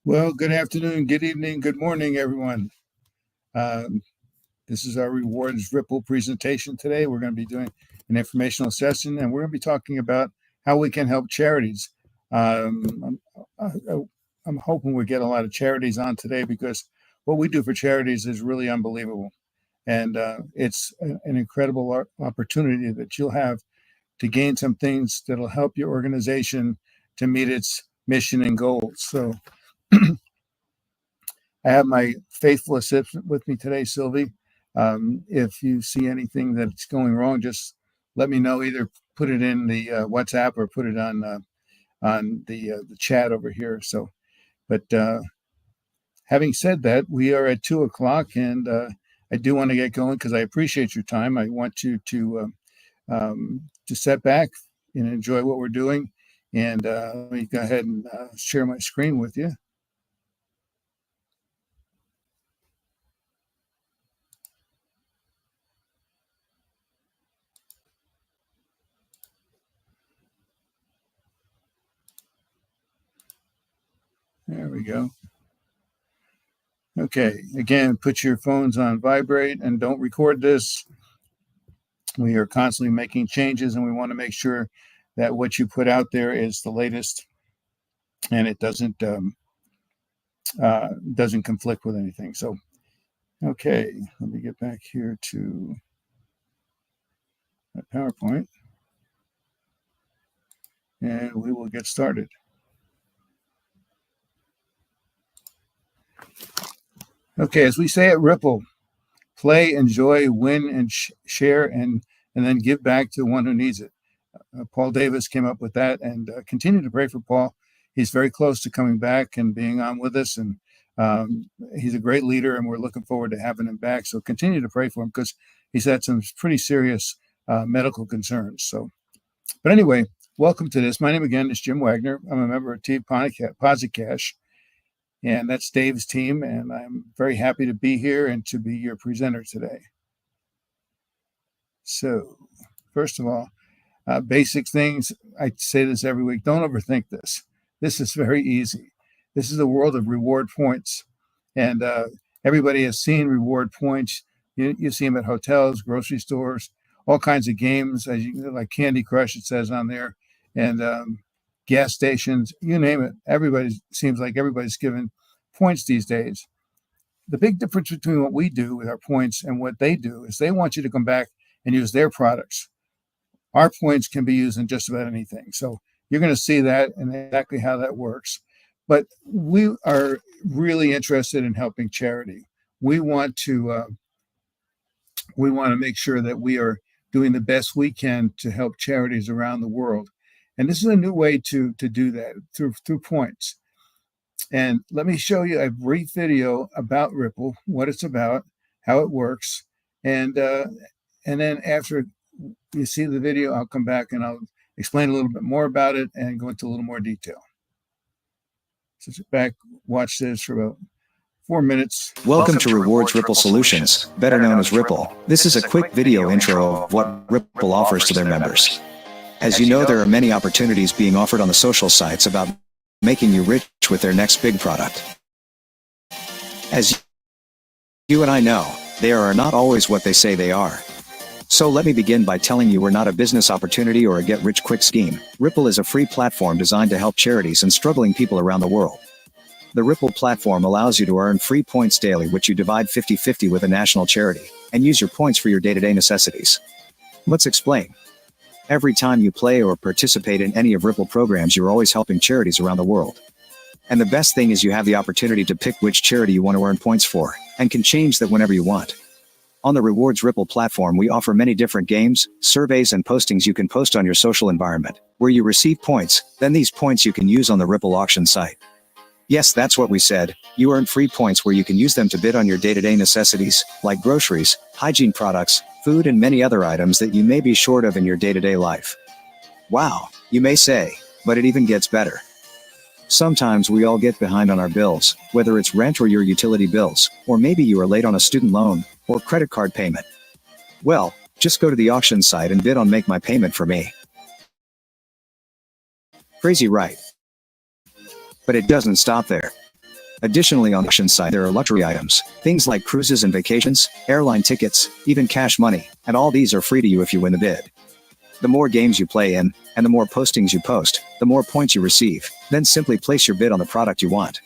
Well, good afternoon, good evening, good morning, everyone. Um, this is our Rewards Ripple presentation today. We're going to be doing an informational session, and we're going to be talking about how we can help charities. I'm hoping we get a lot of charities on today because what we do for charities is really unbelievable. And it's an incredible opportunity that you'll have to gain some things that'll help your organization to meet its mission and goals. So I have my faithful assistant with me today, Sylvie. If you see anything that's going wrong, just let me know. Either put it in the WhatsApp or put it on the chat over here. So, but having said that, we are at 2:00, and I do want to get going because I appreciate your time. I want you to sit back and enjoy what we're doing. And let me go ahead and share my screen with you. There we go. Okay, again, put your phones on vibrate and don't record this. We are constantly making changes, and we want to make sure that what you put out there is the latest and it doesn't conflict with anything. So, okay, let me get back here to my PowerPoint, and we will get started. Okay, as we say at Ripple, play, enjoy, win, and share, and then give back to one who needs it. Paul Davis came up with that, and continue to pray for Paul. He's very close to coming back and being on with us, and he's a great leader, and we're looking forward to having him back. So continue to pray for him because he's had some pretty serious medical concerns. So, but anyway, welcome to this. My name again is Jim Wagner. I'm a member of Team Positcash, and that's Dave's team, and I'm very happy to be here and to be your presenter today. So, first of all, basic things. I say this every week. Don't overthink this. This is very easy. This is a world of reward points. And everybody has seen reward points. You see them at hotels, grocery stores, all kinds of games, like Candy Crush, it says on there, and gas stations, you name it. Seems like everybody's given points these days. The big difference between what we do with our points and what they do is they want you to come back and use their products. Our points can be used in just about anything. So you're going to see that and exactly how that works. But we are really interested in helping charity. We want to make sure that we are doing the best we can to help charities around the world. And this is a new way to do that through points. And let me show you a brief video about Ripple, what it's about, how it works, and then after you see the video, I'll come back and I'll explain a little bit more about it and go into a little more detail. So sit back, watch this for about 4 minutes. Welcome to Rewards Ripple Solutions, better known as Ripple. This is a quick video intro of what Ripple offers to their members. As you know, there are many opportunities being offered on the social sites about making you rich with their next big product. As you and I know, they are not always what they say they are. So let me begin by telling you we're not a business opportunity or a get-rich-quick scheme. Ripple is a free platform designed to help charities and struggling people around the world. The Ripple platform allows you to earn free points daily, which you divide 50-50 with a national charity, and use your points for your day-to-day necessities. Let's explain. Every time you play or participate in any of Ripple programs, you're always helping charities around the world. And the best thing is you have the opportunity to pick which charity you want to earn points for, and can change that whenever you want. On the Rewards Ripple platform, we offer many different games, surveys, and postings you can post on your social environment, where you receive points. Then these points you can use on the Ripple auction site. Yes, that's what we said. You earn free points where you can use them to bid on your day-to-day necessities, like groceries, hygiene products, food, and many other items that you may be short of in your day-to-day life. Wow, you may say, but it even gets better. Sometimes we all get behind on our bills, whether it's rent or your utility bills, or maybe you are late on a student loan or credit card payment. Well, just go to the auction site and bid on Make My Payment for Me. Crazy, right? But it doesn't stop there. Additionally, on the auction site, there are luxury items, things like cruises and vacations, airline tickets, even cash money, and all these are free to you if you win the bid. The more games you play in, and the more postings you post, the more points you receive. Then simply place your bid on the product you want.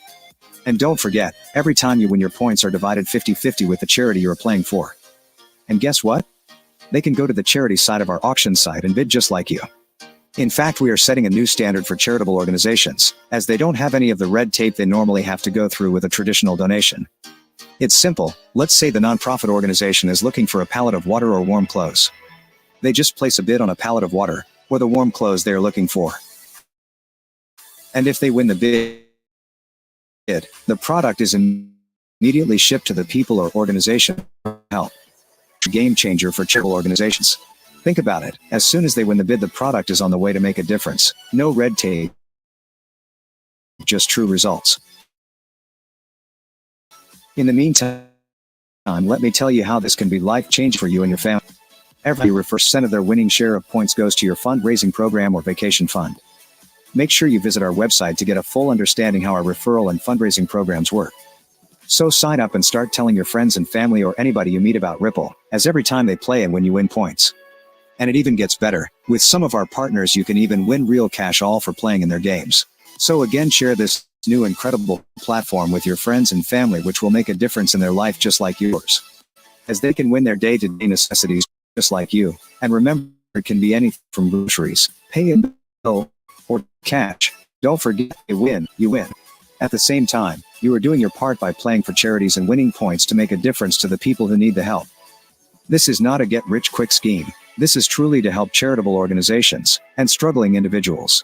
And don't forget, every time you win, your points are divided 50-50 with the charity you are playing for. And guess what? They can go to the charity side of our auction site and bid just like you. In fact, we are setting a new standard for charitable organizations, as they don't have any of the red tape they normally have to go through with a traditional donation. It's simple. Let's say the nonprofit organization is looking for a pallet of water or warm clothes. They just place a bid on a pallet of water, or the warm clothes they are looking for. And if they win the bid, the product is immediately shipped to the people or organization for help. Game changer for charitable organizations. Think about it. As soon as they win the bid, the product is on the way to make a difference. No red tape, just true results. In the meantime, let me tell you how this can be life-changing for you and your family. Every 1% of their winning share of points goes to your fundraising program or vacation fund. Make sure you visit our website to get a full understanding how our referral and fundraising programs work. So sign up and start telling your friends and family or anybody you meet about Ripple, as every time they play and when you win points. And it even gets better. With some of our partners, you can even win real cash all for playing in their games. So again, share this new incredible platform with your friends and family, which will make a difference in their life just like yours. As they can win their day-to-day necessities just like you. And remember, it can be anything from groceries, pay a bill, or cash. Don't forget, you win. At the same time, you are doing your part by playing for charities and winning points to make a difference to the people who need the help. This is not a get-rich-quick scheme. This is truly to help charitable organizations and struggling individuals.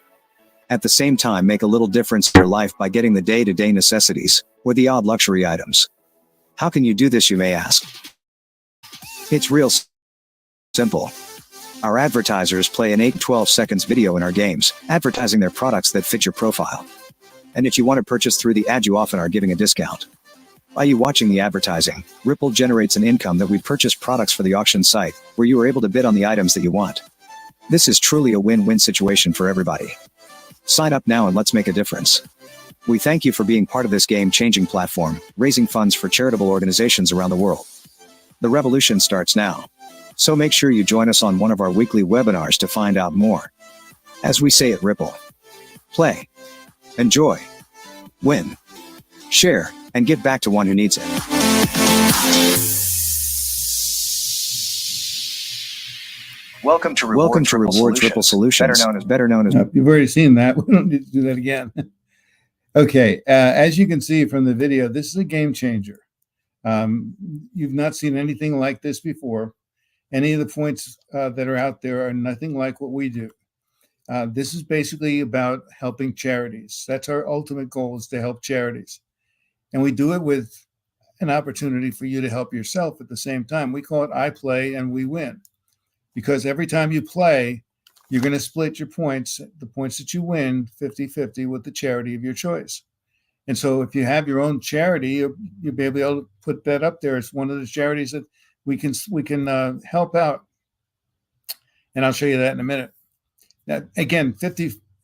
At the same time, make a little difference in your life by getting the day-to-day necessities or the odd luxury items. How can you do this, you may ask? It's real simple. Our advertisers play an 8-12 seconds video in our games, advertising their products that fit your profile. And if you want to purchase through the ad, you often are giving a discount. By you watching the advertising, Ripple generates an income that we purchase products for the auction site, where you are able to bid on the items that you want. This is truly a win-win situation for everybody. Sign up now and let's make a difference. We thank you for being part of this game-changing platform, raising funds for charitable organizations around the world. The revolution starts now. So make sure you join us on one of our weekly webinars to find out more. As we say at Ripple, play, enjoy, win, share, and give back to one who needs it. Welcome to Rewards Ripple Solutions, better known as. You've already seen that. We don't need to do that again. Okay, as you can see from the video, this is a game changer. You've not seen anything like this before. Any of the points that are out there are nothing like what we do. This is basically about helping charities. That's our ultimate goal, is to help charities. And we do it with an opportunity for you to help yourself at the same time. We call it I play and we win. Because every time you play, you're going to split your points, the points that you win, 50-50 with the charity of your choice. And so if you have your own charity, you'll be able to put that up there as one of the charities that we can help out. And I'll show you that in a minute. Now, again,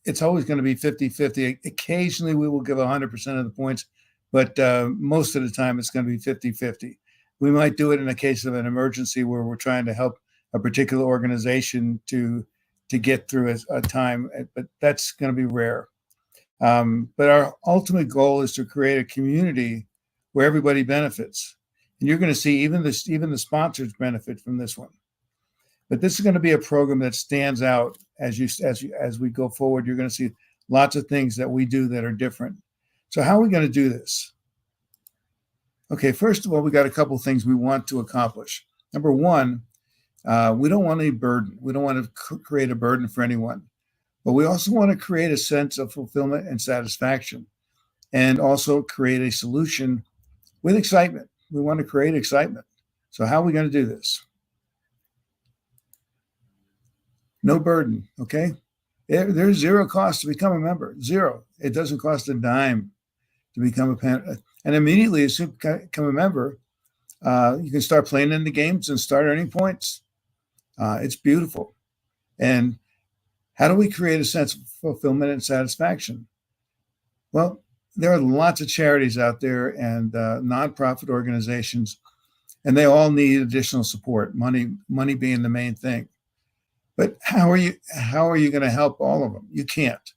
it's always going to be 50-50. Occasionally we will give 100% of the points, but most of the time it's going to be 50-50. We might do it in a case of an emergency where we're trying to help a particular organization to get through a time, but that's going to be rare. But our ultimate goal is to create a community where everybody benefits. And you're going to see even the sponsors benefit from this one. But this is going to be a program that stands out as we go forward. You're going to see lots of things that we do that are different. So how are we going to do this? Okay, first of all, we got a couple of things we want to accomplish. Number one, we don't want any burden. We don't want to create a burden for anyone. But we also want to create a sense of fulfillment and satisfaction, and also create a solution with excitement. We want to create excitement. So how are we going to do this? No burden, okay? There's zero cost to become a member, zero. It doesn't cost a dime to become a parent. And immediately as you become a member, you can start playing in the games and start earning points. It's beautiful. And how do we create a sense of fulfillment and satisfaction? Well, there are lots of charities out there and nonprofit organizations, and they all need additional support. Money being the main thing. But how are you going to help all of them? You can't.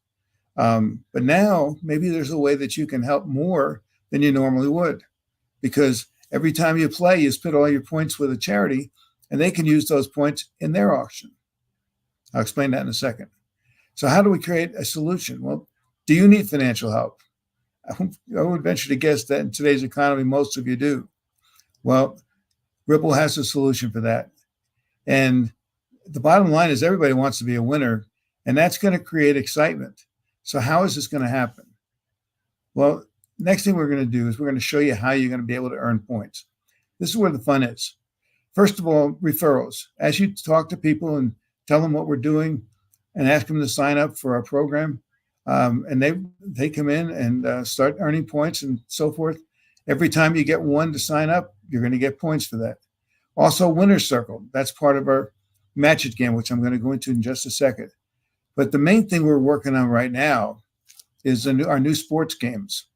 But now maybe there's a way that you can help more than you normally would, because every time you play, you split all your points with a charity, and they can use those points in their auction. I'll explain that in a second. So how do we create a solution? Well, do you need financial help? I would venture to guess that in today's economy, most of you do. Well, Ripple has a solution for that. And the bottom line is everybody wants to be a winner, and that's going to create excitement. So how is this going to happen? Well, next thing we're going to do is we're going to show you how you're going to be able to earn points. This is where the fun is. First of all, referrals. As you talk to people and tell them what we're doing and ask them to sign up for our program, and they come in and start earning points and so forth. Every time you get one to sign up, you're going to get points for that. Also, Winner's Circle. That's part of our Match It game, which I'm going to go into in just a second. But the main thing we're working on right now is our new sports games.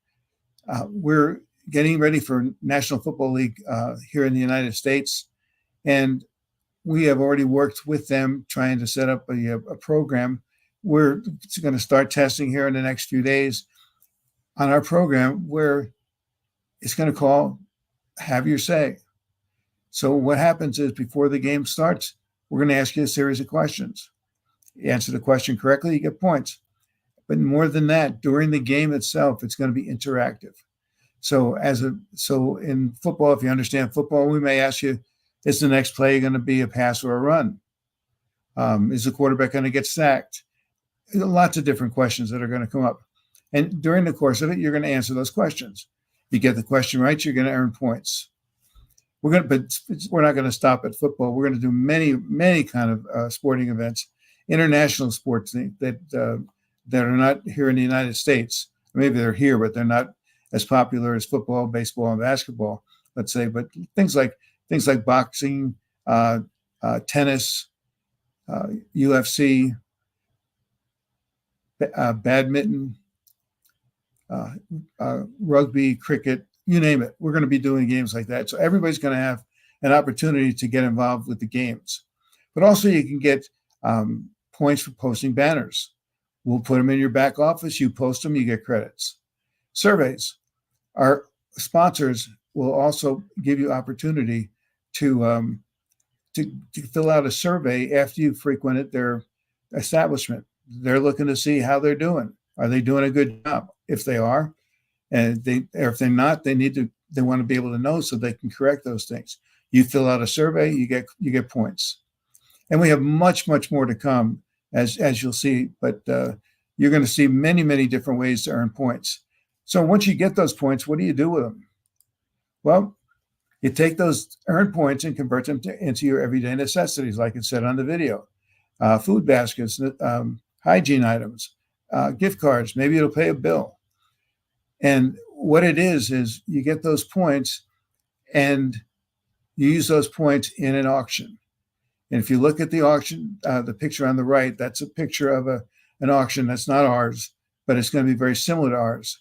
We're getting ready for National Football League here in the United States, and we have already worked with them trying to set up a program. We're going to start testing here in the next few days on our program where it's going to call Have Your Say. So what happens is before the game starts, we're going to ask you a series of questions. You answer the question correctly, you get points. But more than that, during the game itself, it's going to be interactive. So in football, if you understand football, we may ask you, is the next play going to be a pass or a run? Is the quarterback going to get sacked? Lots of different questions that are going to come up. And during the course of it, you're going to answer those questions. If you get the question right, you're going to earn points. But we're not going to stop at football. We're going to do many kind of sporting events, international sports that are not here in the United States. Maybe they're here, but they're not as popular as football, baseball, and basketball, let's say. But things like boxing, tennis, UFC, badminton, rugby, cricket, you name it. We're going to be doing games like that. So everybody's going to have an opportunity to get involved with the games. But also you can get points for posting banners. We'll put them in your back office. You post them, you get credits. Surveys. Our sponsors will also give you opportunity to fill out a survey after you've frequented their establishment. They're looking to see how they're doing. Are they doing a good job? If they are, and if they're not, they want to be able to know so they can correct those things. You fill out a survey, you get points. And we have much more to come, as you'll see. But you're going to see many different ways to earn points. So once you get those points, what do you do with them? Well, you take those earned points and convert them into your everyday necessities, like it said on the video. Food baskets, hygiene items, gift cards. Maybe it'll pay a bill. And what it is you get those points and you use those points in an auction. And if you look at the auction, the picture on the right, that's a picture of an auction that's not ours, but it's going to be very similar to ours.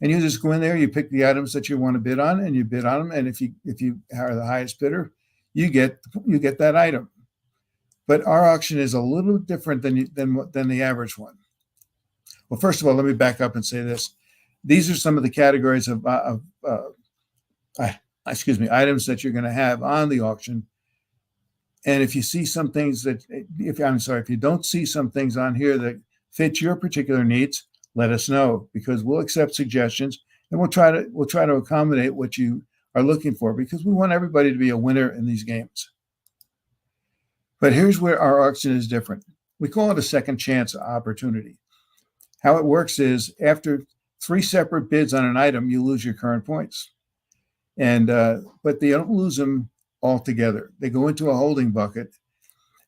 And you just go in there, you pick the items that you want to bid on, and you bid on them. And if you are the highest bidder, you get that item. But our auction is a little different than the average one. Well, first of all, let me back up and say this. These are some of the categories of items that you're going to have on the auction. And if you see some things if you don't see some things on here that fit your particular needs, let us know, because we'll accept suggestions and we'll try to accommodate what you are looking for, because we want everybody to be a winner in these games. But here's where our auction is different. We call it a second chance opportunity. How it works is after 3 separate bids on an item, you lose your current points. And but they don't lose them altogether. They go into a holding bucket,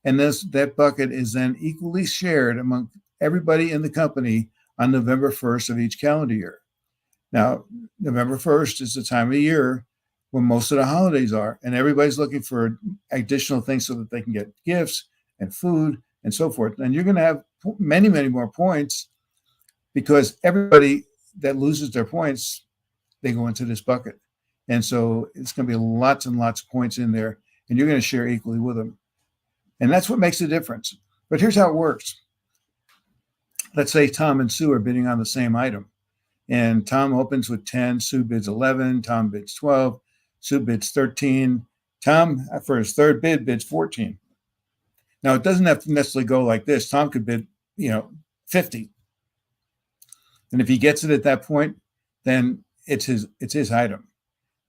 and that bucket is then equally shared among everybody in the company on November 1st of each calendar year. Now, November 1st is the time of year when most of the holidays are, and everybody's looking for additional things so that they can get gifts and food and so forth. And you're going to have many more points, because everybody that loses their points, they go into this bucket. And so it's going to be lots and lots of points in there, and you're going to share equally with them. And that's what makes the difference. But here's how it works. Let's say Tom and Sue are bidding on the same item. And Tom opens with 10, Sue bids 11, Tom bids 12, Sue bids 13. Tom, for his third bid, bids 14. Now, it doesn't have to necessarily go like this. Tom could bid, 50. And if he gets it at that point, then it's his item.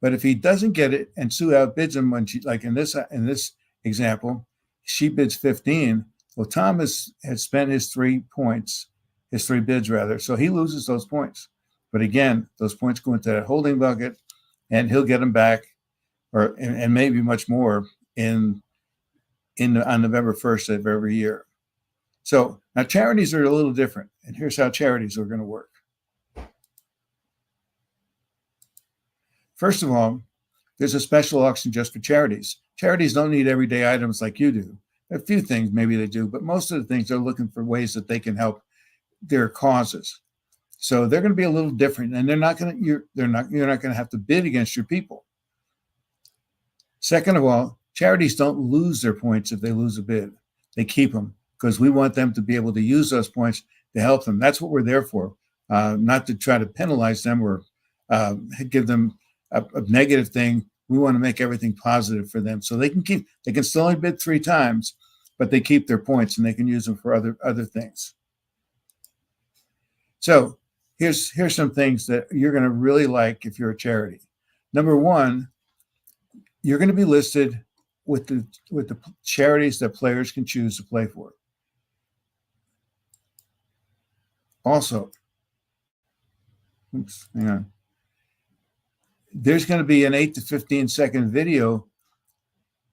But if he doesn't get it and Sue outbids him when she, like in this example, she bids 15. Well, Tom has spent his 3 points, his 3 bids rather, so he loses those points. But again, those points go into that holding bucket, and he'll get them back, and maybe much more on November 1st of every year. So now charities are a little different, and here's how charities are going to work. First of all, there's a special auction just for charities. Charities don't need everyday items like you do. A few things maybe they do, but most of the things they're looking for ways that they can help their causes. So they're going to be a little different, and you're not going to have to bid against your people. Second of all, charities don't lose their points if they lose a bid. They keep them because we want them to be able to use those points to help them. That's what we're there for, not to try to penalize them or give them a negative thing. We want to make everything positive for them, so they can still only bid 3 times, but they keep their points and they can use them for other things. So here's some things that you're going to really like if you're a charity. Number one, you're going to be listed with the charities that players can choose to play for. Also, hang on. There's going to be an 8 to 15 second video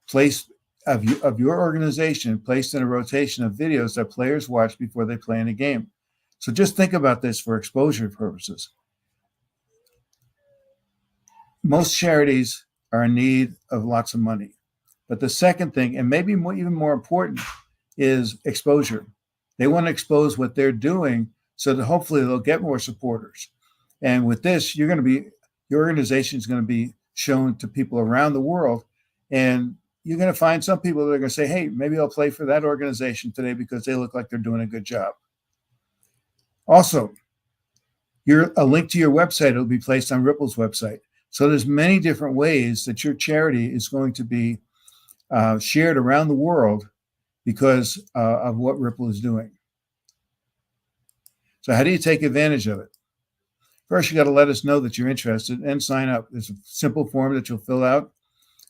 placed of your organization placed in a rotation of videos that players watch before they play in a game. So just think about this for exposure purposes. Most charities are in need of lots of money. But the second thing, and maybe even more important, is exposure. They want to expose what they're doing so that hopefully they'll get more supporters. And with this, your organization is going to be shown to people around the world. And you're going to find some people that are going to say, hey, maybe I'll play for that organization today because they look like they're doing a good job. Also, a link to your website will be placed on Ripple's website. So there's many different ways that your charity is going to be shared around the world because of what Ripple is doing. So how do you take advantage of it? First, you got to let us know that you're interested and sign up. There's a simple form that you'll fill out,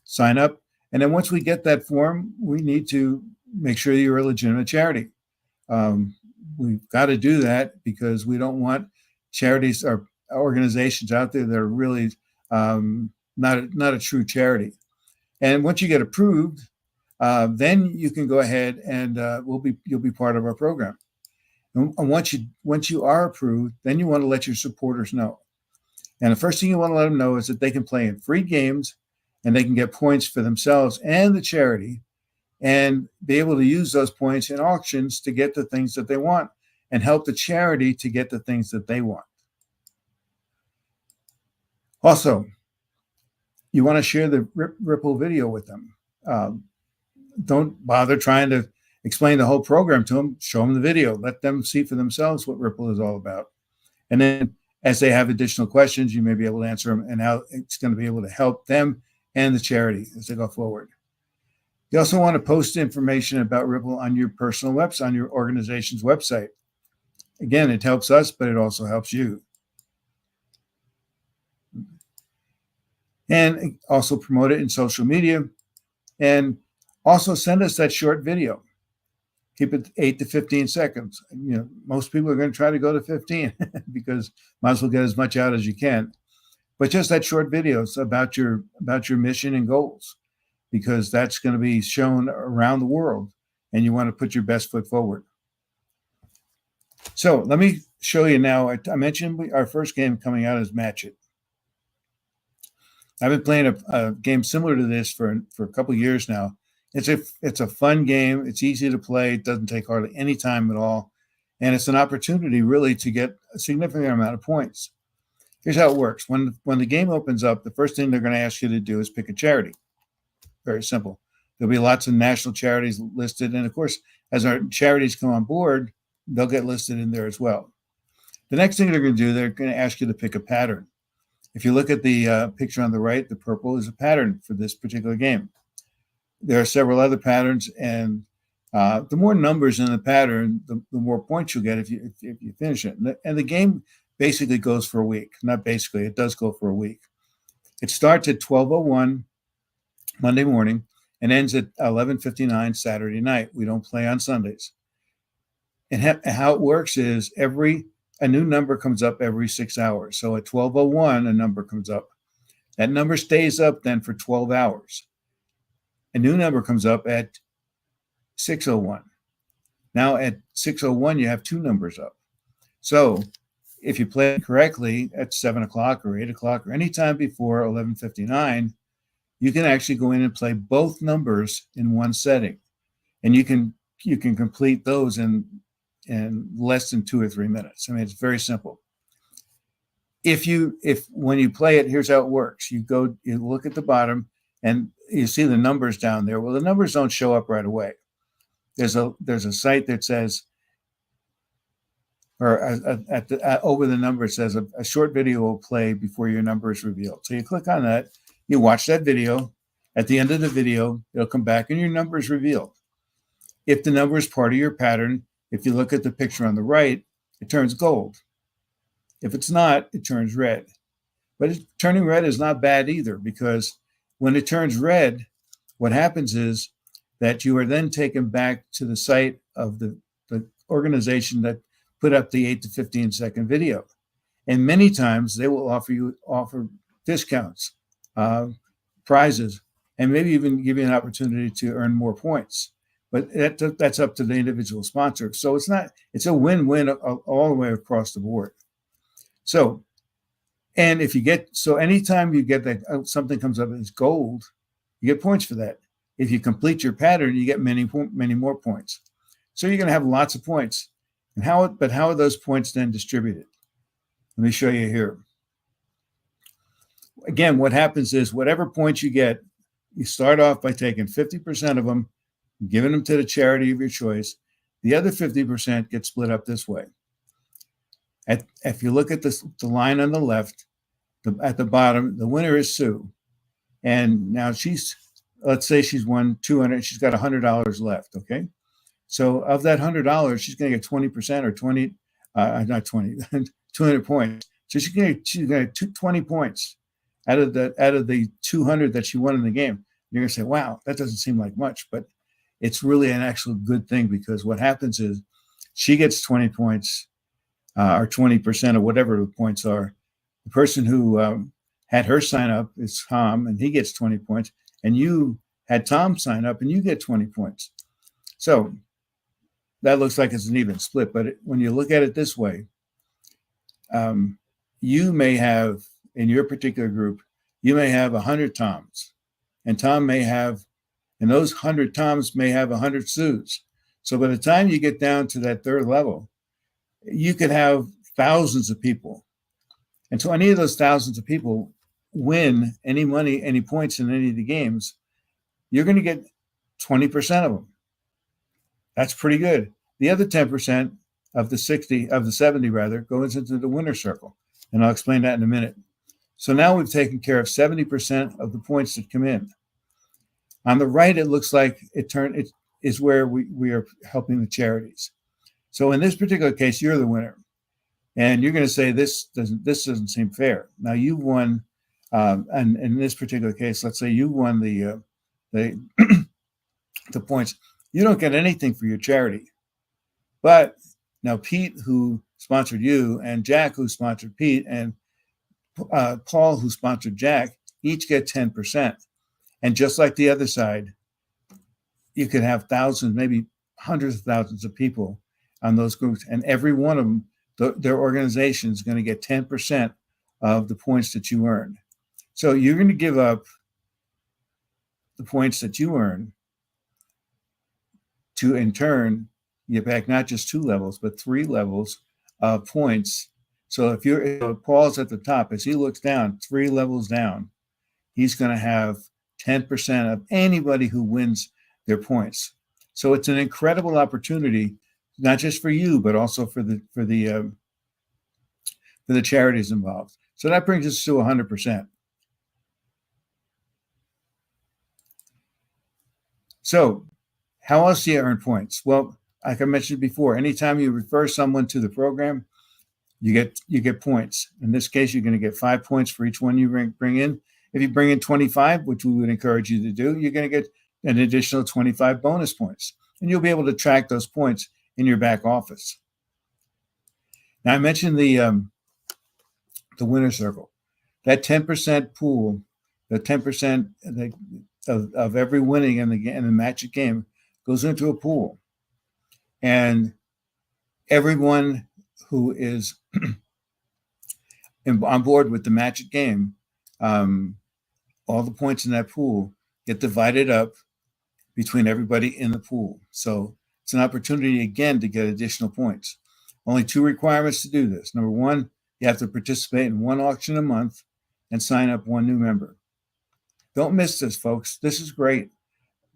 sign up. And then once we get that form, we need to make sure you're a legitimate charity. We've got to do that because we don't want charities or organizations out there that are really not a true charity. And once you get approved, then you can go ahead and you'll be part of our program. And once you are approved, then you want to let your supporters know. And the first thing you want to let them know is that they can play in free games and they can get points for themselves and the charity and be able to use those points in auctions to get the things that they want and help the charity to get the things that they want. Also, you want to share the Ripple video with them. Don't bother trying to explain the whole program to them. Show them the video. Let them see for themselves what Ripple is all about. And then as they have additional questions, you may be able to answer them and how it's going to be able to help them and the charity as they go forward. You also want to post information about Ripple on your personal website, on your organization's website. Again, it helps us, but it also helps you. And also promote it in social media. And also send us that short video. Keep it 8 to 15 seconds. Most people are going to try to go to 15 because might as well get as much out as you can. But just that short video is about your mission and goals, because that's going to be shown around the world, and you want to put your best foot forward. So let me show you now. I mentioned our first game coming out is Match It. I've been playing a game similar to this for a couple of years now. It's a fun game. It's easy to play. It doesn't take hardly any time at all. And it's an opportunity really to get a significant amount of points. Here's how it works. When the game opens up, the first thing they're going to ask you to do is pick a charity. Very simple. There'll be lots of national charities listed. And of course, as our charities come on board, they'll get listed in there as well. The next thing they're going to do, they're going to ask you to pick a pattern. If you look at the picture on the right, the purple is a pattern for this particular game. There are several other patterns, and the more numbers in the pattern, the more points you'll get if you finish it. And the game basically goes for a week. Not basically, it does go for a week. It starts at 12:01 Monday morning and ends at 11:59 Saturday night. We don't play on Sundays. And how it works is a new number comes up every 6 hours. So at 12:01, a number comes up. That number stays up then for 12 hours. A new number comes up at 6:01. Now at 6:01, you have two numbers up. So if you play correctly at 7 o'clock or 8 o'clock or any time before 11:59, you can actually go in and play both numbers in one setting. And you can complete those in less than 2 or 3 minutes. I mean, it's very simple. If when you play it, here's how it works. You look at the bottom and you see the numbers down there. Well, the numbers don't show up right away. There's a site that says, or over the number, it says a short video will play before your number is revealed. So you click on that, you watch that video. At the end of the video, it'll come back and your number is revealed. If the number is part of your pattern, if you look at the picture on the right, it turns gold. If it's not, it turns red. But turning red is not bad either, because when it turns red, what happens is that you are then taken back to the site of the organization that put up the 8 to 15 second video. And many times they will offer discounts, prizes, and maybe even give you an opportunity to earn more points. But that's up to the individual sponsor. So it's a win-win all the way across the board. So, and anytime you get that something comes up as gold, you get points for that. If you complete your pattern, you get many more points. So you're going to have lots of points. And how are those points then distributed? Let me show you here. Again, what happens is whatever points you get, you start off by taking 50% of them, giving them to the charity of your choice. The other 50% gets split up this way. If you look at the line on the left, at the bottom, the winner is Sue. And now let's say she's won $200, she's got $100 left, okay? So of that $100, she's going to get 20% or 200 points. So she's going to get 20 points out of the 200 that she won in the game. You're going to say, wow, that doesn't seem like much, but it's really an actual good thing, because what happens is she gets 20 points or 20% of whatever the points are. The person who had her sign up is Tom, and he gets 20 points. And you had Tom sign up, and you get 20 points. So that looks like it's an even split. But when you look at it this way, you may have, in your particular group, you may have 100 Toms. And Tom may have, and those 100 Toms may have 100 Sues. So by the time you get down to that third level, you could have thousands of people. And so any of those thousands of people win any money, any points in any of the games, you're going to get 20% of them. That's pretty good. The other 10% of the 70 rather, goes into the winner's circle. And I'll explain that in a minute. So now we've taken care of 70% of the points that come in. On the right, it looks like it is where we are helping the charities. So in this particular case, you're the winner. And you're going to say, this doesn't seem fair. Now you've won, and in this particular case, let's say you won the the points. You don't get anything for your charity. But now Pete, who sponsored you, and Jack, who sponsored Pete, and Paul, who sponsored Jack, each get 10%. And just like the other side, you could have thousands, maybe hundreds of thousands of people on those groups. And every one of them, their organization is going to get 10% of the points that you earned. So you're going to give up the points that you earn to, in turn, get back not just 2 levels, but 3 levels of points So if Paul's at the top, as he looks down, 3 levels down, he's going to have 10% of anybody who wins their points. So it's an incredible opportunity, not just for you, but also for the charities involved. So that brings us to 100%. So how else do you earn points? Well, like I mentioned before, anytime you refer someone to the program, you get points. In this case, you're going to get 5 points for each one you bring in. If you bring in 25, which we would encourage you to do, you're going to get an additional 25 bonus points. And you'll be able to track those points in your back office. Now, I mentioned the winner circle. That 10% pool, the 10% of every winning in the Magic game goes into a pool. And everyone who is on board with the Magic game, all the points in that pool get divided up between everybody in the pool. So it's an opportunity, again, to get additional points. Only 2 requirements to do this. Number 1, you have to participate in 1 auction a month and sign up 1 new member. Don't miss this, folks. This is great.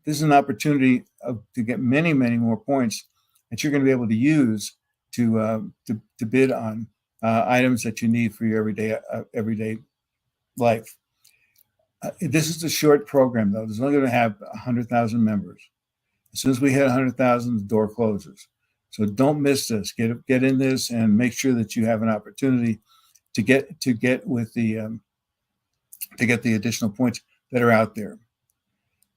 This is an opportunity to get many, many more points that you're going to be able to use to bid on items that you need for your everyday life. This is a short program, though. It's only going to have 100,000 members. As soon as we hit 100,000, the door closes. So don't miss this. Get in this and make sure that you have an opportunity to get with the to get the additional points that are out there.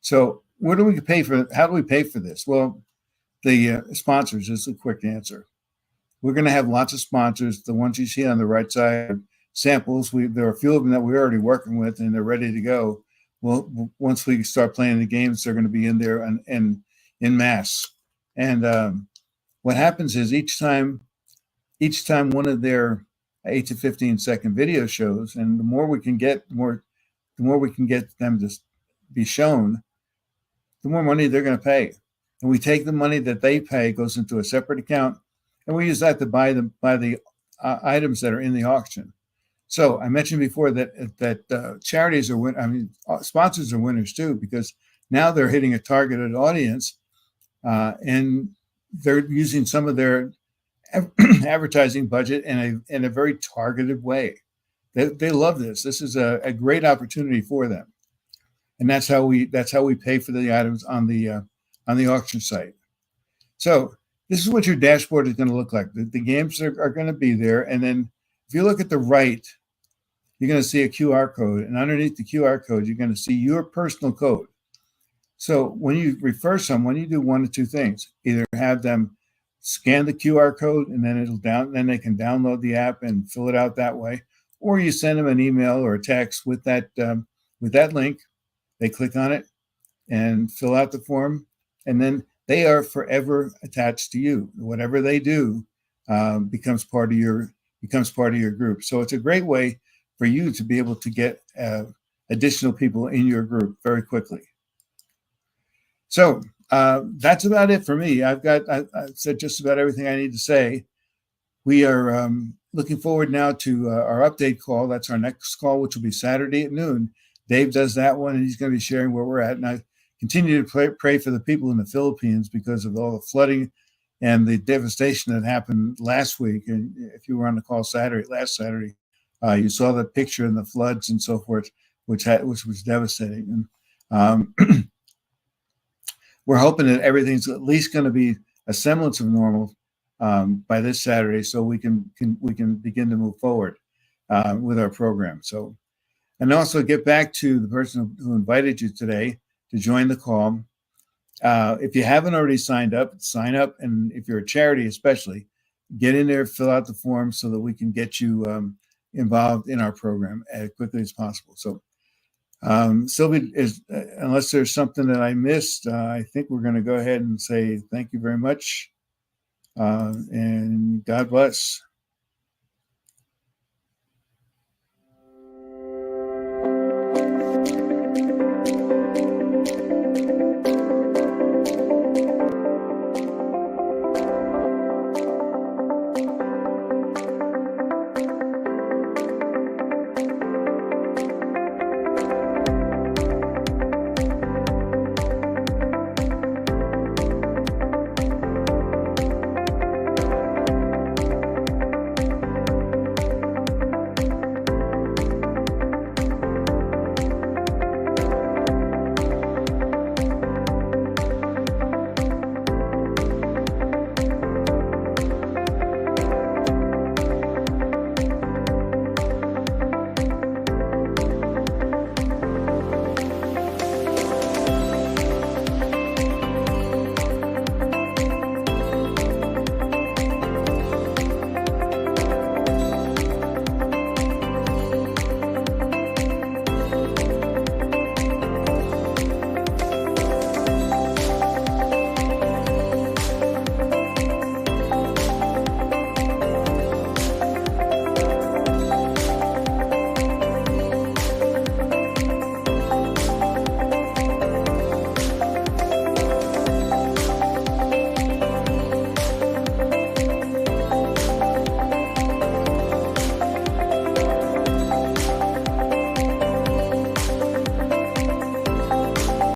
So where do we pay for? How do we pay for this? Well, the sponsors is a quick answer. We're going to have lots of sponsors. The ones you see on the right side are samples. There are a few of them that we're already working with, and they're ready to go. Well, once we start playing the games, they're going to be in there and in mass. And what happens is each time one of their 8 to 15 second video shows, and the more we can get, the more we can get them to be shown, the more money they're going to pay. And we take the money that they pay, goes into a separate account, and we use that to buy the items that are in the auction. So I mentioned before that charities are sponsors are winners too, because now they're hitting a targeted audience, and they're using some of their advertising budget in a very targeted way. They love this. This is a great opportunity for them, and that's how we pay for the items on the auction site. So this is what your dashboard is going to look like. The games are going to be there, and then if you look at the right, you're going to see a QR code, and underneath the QR code, you're going to see your personal code. So when you refer someone, you do 1 of 2 things: either have them scan the QR code, and then they can download the app and fill it out that way, or you send them an email or a text with that link. They click on it and fill out the form, and then they are forever attached to you. Whatever they do becomes part of your group. So it's a great way for you to be able to get additional people in your group very quickly. So that's about it for me. I've said just about everything I need to say. We are looking forward now to our update call. That's our next call, which will be Saturday at noon. Dave does that one, and he's going to be sharing where we're at. And I continue to pray for the people in the Philippines because of all the flooding and the devastation that happened last week. And if you were on the call last Saturday, you saw the picture and the floods and so forth, which was devastating. And we're hoping that everything's at least going to be a semblance of normal by this Saturday, so we can begin to move forward with our program. So, and also get back to the person who invited you today to join the call. If you haven't already signed up, sign up, and if you're a charity, especially, get in there, fill out the form so that we can get you involved in our program as quickly as possible. So. Sylvie, unless there's something that I missed, I think we're going to go ahead and say thank you very much, and God bless.